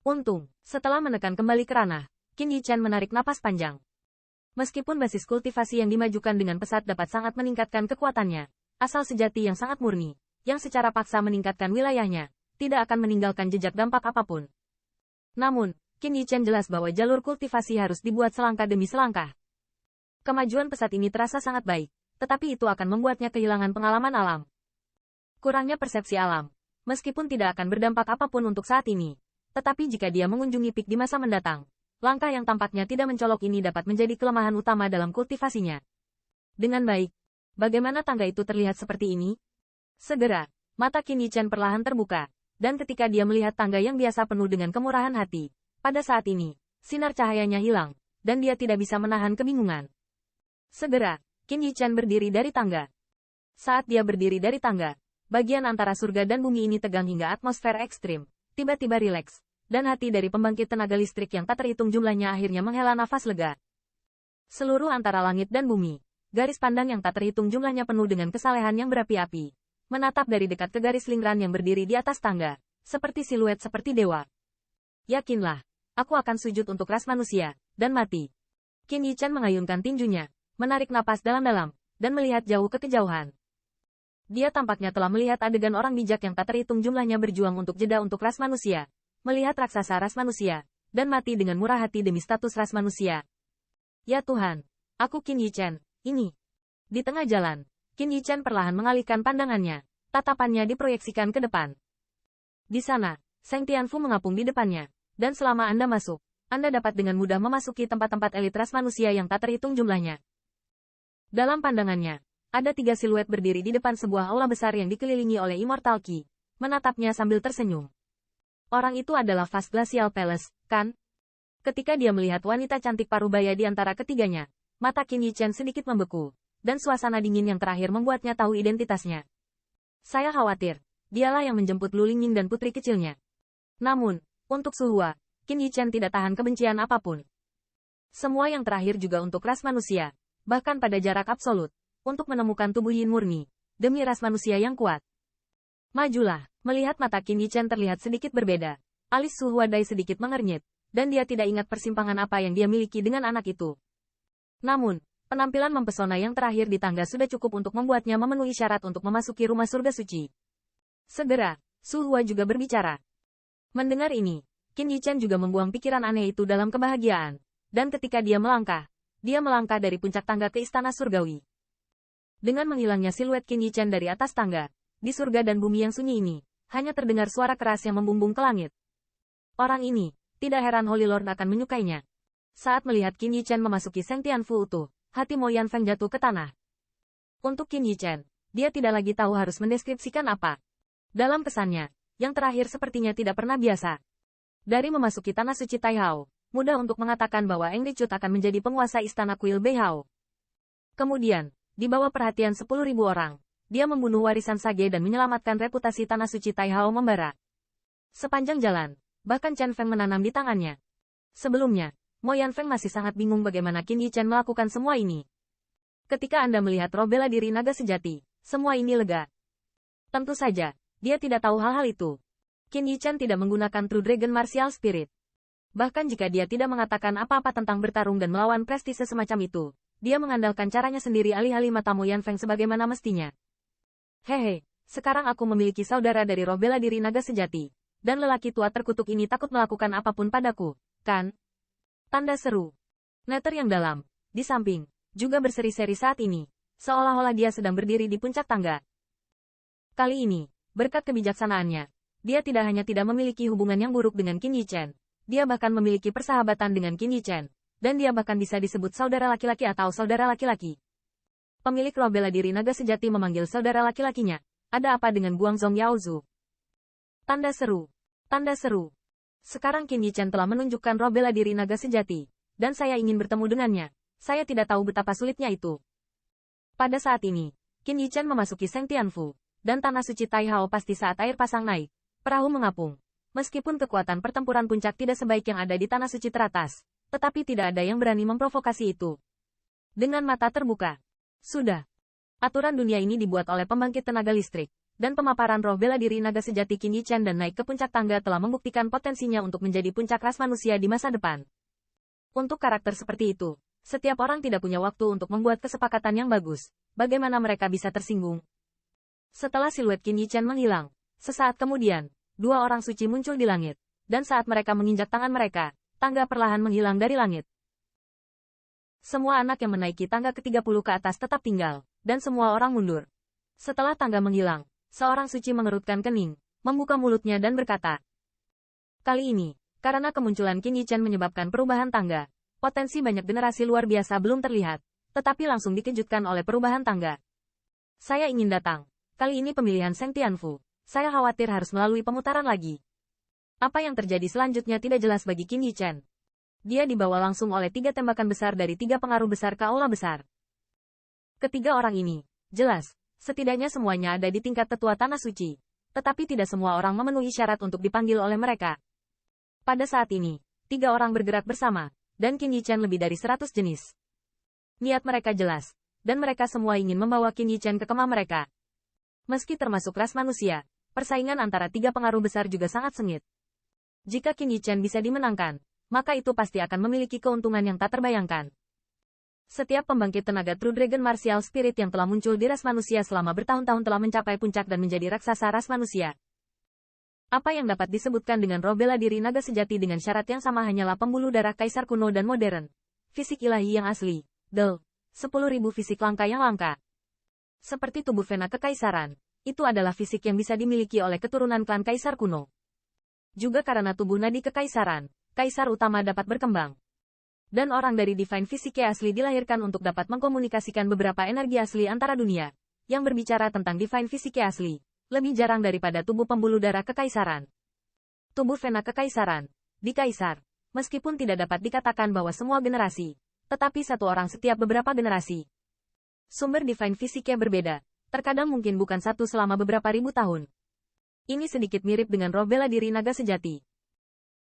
Untung, setelah menekan kembali kerana, Qin Yichen menarik napas panjang. Meskipun basis kultivasi yang dimajukan dengan pesat dapat sangat meningkatkan kekuatannya, asal sejati yang sangat murni, yang secara paksa meningkatkan wilayahnya, tidak akan meninggalkan jejak dampak apapun. Namun, Qin Yichen jelas bahwa jalur kultivasi harus dibuat selangkah demi selangkah. Kemajuan pesat ini terasa sangat baik, tetapi itu akan membuatnya kehilangan pengalaman alam. Kurangnya persepsi alam, meskipun tidak akan berdampak apapun untuk saat ini. Tetapi jika dia mengunjungi pik di masa mendatang, langkah yang tampaknya tidak mencolok ini dapat menjadi kelemahan utama dalam kultivasinya. Dengan baik, bagaimana tangga itu terlihat seperti ini? Segera, mata Qin Yichen perlahan terbuka, dan ketika dia melihat tangga yang biasa penuh dengan kemurahan hati, pada saat ini, sinar cahayanya hilang, dan dia tidak bisa menahan kebingungan. Segera, Qin Yichen berdiri dari tangga. Saat dia berdiri dari tangga, bagian antara surga dan bumi ini tegang hingga atmosfer ekstrim. Tiba-tiba rileks, dan hati dari pembangkit tenaga listrik yang tak terhitung jumlahnya akhirnya menghela nafas lega. Seluruh antara langit dan bumi, garis pandang yang tak terhitung jumlahnya penuh dengan kesalehan yang berapi-api, menatap dari dekat ke garis lingkaran yang berdiri di atas tangga, seperti siluet seperti dewa. Yakinlah, aku akan sujud untuk ras manusia, dan mati. Qin Yichen mengayunkan tinjunya, menarik napas dalam-dalam, dan melihat jauh ke kejauhan. Dia tampaknya telah melihat adegan orang bijak yang tak terhitung jumlahnya berjuang untuk jeda untuk ras manusia, melihat raksasa ras manusia, dan mati dengan murah hati demi status ras manusia. Ya Tuhan, aku Qin Yichen, ini. Di tengah jalan, Qin Yichen perlahan mengalihkan pandangannya, tatapannya diproyeksikan ke depan. Di sana, Seng Tianfu mengapung di depannya, dan selama Anda masuk, Anda dapat dengan mudah memasuki tempat-tempat elit ras manusia yang tak terhitung jumlahnya. Dalam pandangannya, ada 3 siluet berdiri di depan sebuah aula besar yang dikelilingi oleh Immortal Qi, menatapnya sambil tersenyum. Orang itu adalah Vast Glacial Palace, kan? Ketika dia melihat wanita cantik parubaya di antara ketiganya, mata Qin Yichen sedikit membeku, dan suasana dingin yang terakhir membuatnya tahu identitasnya. Saya khawatir, dialah yang menjemput Lu Lingning dan putri kecilnya. Namun, untuk Su Hua, Qin Yichen tidak tahan kebencian apapun. Semua yang terakhir juga untuk ras manusia, bahkan pada jarak absolut. Untuk menemukan tubuh yin murni, demi ras manusia yang kuat. Majulah, melihat mata Qin Yichen terlihat sedikit berbeda. Alis Su Huadai sedikit mengernyit, dan dia tidak ingat persimpangan apa yang dia miliki dengan anak itu. Namun, penampilan mempesona yang terakhir di tangga sudah cukup untuk membuatnya memenuhi syarat untuk memasuki rumah surga suci. Segera, Su Hua juga berbicara. Mendengar ini, Qin Yichen juga membuang pikiran aneh itu dalam kebahagiaan, dan ketika dia melangkah dari puncak tangga ke istana surgawi. Dengan menghilangnya siluet Qin Yichen dari atas tangga, di surga dan bumi yang sunyi ini, hanya terdengar suara keras yang membumbung ke langit. Orang ini, tidak heran Holy Lord akan menyukainya. Saat melihat Qin Yichen memasuki Seng Tianfu utuh, hati Mo Yanfeng jatuh ke tanah. Untuk Qin Yichen, dia tidak lagi tahu harus mendeskripsikan apa. Dalam kesannya, yang terakhir sepertinya tidak pernah biasa. Dari memasuki tanah suci Taihao, mudah untuk mengatakan bahwa Eng Ricut akan menjadi penguasa istana kuil Beihao. Kemudian, di bawah perhatian 10.000 orang, dia membunuh warisan Sage dan menyelamatkan reputasi tanah suci Taihao membara. Sepanjang jalan, bahkan Chen Feng menanam di tangannya. Sebelumnya, Mo Yanfeng masih sangat bingung bagaimana Qin Yichen melakukan semua ini. Ketika Anda melihat roh bela diri naga sejati, semua ini lega. Tentu saja, dia tidak tahu hal-hal itu. Qin Yichen tidak menggunakan True Dragon Martial Spirit. Bahkan jika dia tidak mengatakan apa-apa tentang bertarung dan melawan prestise semacam itu, dia mengandalkan caranya sendiri alih-alih mata Mo Yanfeng sebagaimana mestinya. Hehe, sekarang aku memiliki saudara dari roh bela diri naga sejati, dan lelaki tua terkutuk ini takut melakukan apapun padaku, kan? Tanda seru. Neter yang dalam, di samping, juga berseri-seri saat ini, seolah-olah dia sedang berdiri di puncak tangga. Kali ini, berkat kebijaksanaannya, dia tidak hanya tidak memiliki hubungan yang buruk dengan Qin Yichen, dia bahkan memiliki persahabatan dengan Qin Yichen. Dan dia bahkan bisa disebut saudara laki-laki atau saudara laki-laki. Pemilik roh bela diri naga sejati memanggil saudara laki-lakinya. Ada apa dengan Guangzhong Yaozu? Tanda seru. Tanda seru. Sekarang Qin Yichen telah menunjukkan roh bela diri naga sejati. Dan saya ingin bertemu dengannya. Saya tidak tahu betapa sulitnya itu. Pada saat ini, Qin Yichen memasuki Seng Tianfu. Dan tanah suci Taihao pasti saat air pasang naik. Perahu mengapung. Meskipun kekuatan pertempuran puncak tidak sebaik yang ada di tanah suci teratas. Tetapi tidak ada yang berani memprovokasi itu. Dengan mata terbuka. Sudah. Aturan dunia ini dibuat oleh pembangkit tenaga listrik. dan pemaparan roh bela diri naga sejati Qin Yichen dan naik ke puncak tangga telah membuktikan potensinya untuk menjadi puncak ras manusia di masa depan. Untuk karakter seperti itu, setiap orang tidak punya waktu untuk membuat kesepakatan yang bagus. Bagaimana mereka bisa tersinggung? Setelah siluet Qin Yichen menghilang, sesaat kemudian, dua orang suci muncul di langit, dan saat mereka menginjak tangan mereka, tangga perlahan menghilang dari langit. Semua anak yang menaiki tangga ke-30 ke atas tetap tinggal, dan semua orang mundur. Setelah tangga menghilang, seorang suci mengerutkan kening, membuka mulutnya dan berkata, "Kali ini, karena kemunculan Qin Yichen menyebabkan perubahan tangga, potensi banyak generasi luar biasa belum terlihat, tetapi langsung dikejutkan oleh perubahan tangga. Saya ingin datang. Kali ini pemilihan Seng Tianfu. Saya khawatir harus melalui pemutaran lagi." Apa yang terjadi selanjutnya tidak jelas bagi Qin Yichen. Dia dibawa langsung oleh 3 tembakan besar dari 3 pengaruh besar ke aula besar. Ketiga orang ini, jelas, setidaknya semuanya ada di tingkat tetua Tanah Suci. Tetapi tidak semua orang memenuhi syarat untuk dipanggil oleh mereka. Pada saat ini, 3 orang bergerak bersama, dan Qin Yichen lebih dari 100 jenis. Niat mereka jelas, dan mereka semua ingin membawa Qin Yichen ke kemah mereka. Meski termasuk ras manusia, persaingan antara 3 pengaruh besar juga sangat sengit. Jika Qin Yichen bisa dimenangkan, maka itu pasti akan memiliki keuntungan yang tak terbayangkan. Setiap pembangkit tenaga True Dragon Martial Spirit yang telah muncul di ras manusia selama bertahun-tahun telah mencapai puncak dan menjadi raksasa ras manusia. Apa yang dapat disebutkan dengan roh bela diri naga sejati dengan syarat yang sama hanyalah pembuluh darah kaisar kuno dan modern. Fisik ilahi yang asli. 10.000 fisik langka yang langka. Seperti tubuh Vena Kekaisaran, itu adalah fisik yang bisa dimiliki oleh keturunan klan kaisar kuno. Juga karena tubuh nadi kekaisaran, kaisar utama dapat berkembang. Dan orang dari Divine Physique asli dilahirkan untuk dapat mengkomunikasikan beberapa energi asli antara dunia. Yang berbicara tentang Divine Physique asli, lebih jarang daripada tubuh pembuluh darah kekaisaran. Tubuh Vena Kekaisaran, di Kaisar, meskipun tidak dapat dikatakan bahwa semua generasi, tetapi satu orang setiap beberapa generasi. Sumber Divine Physique berbeda, terkadang mungkin bukan satu selama beberapa ribu tahun. Ini sedikit mirip dengan roh bela diri naga sejati.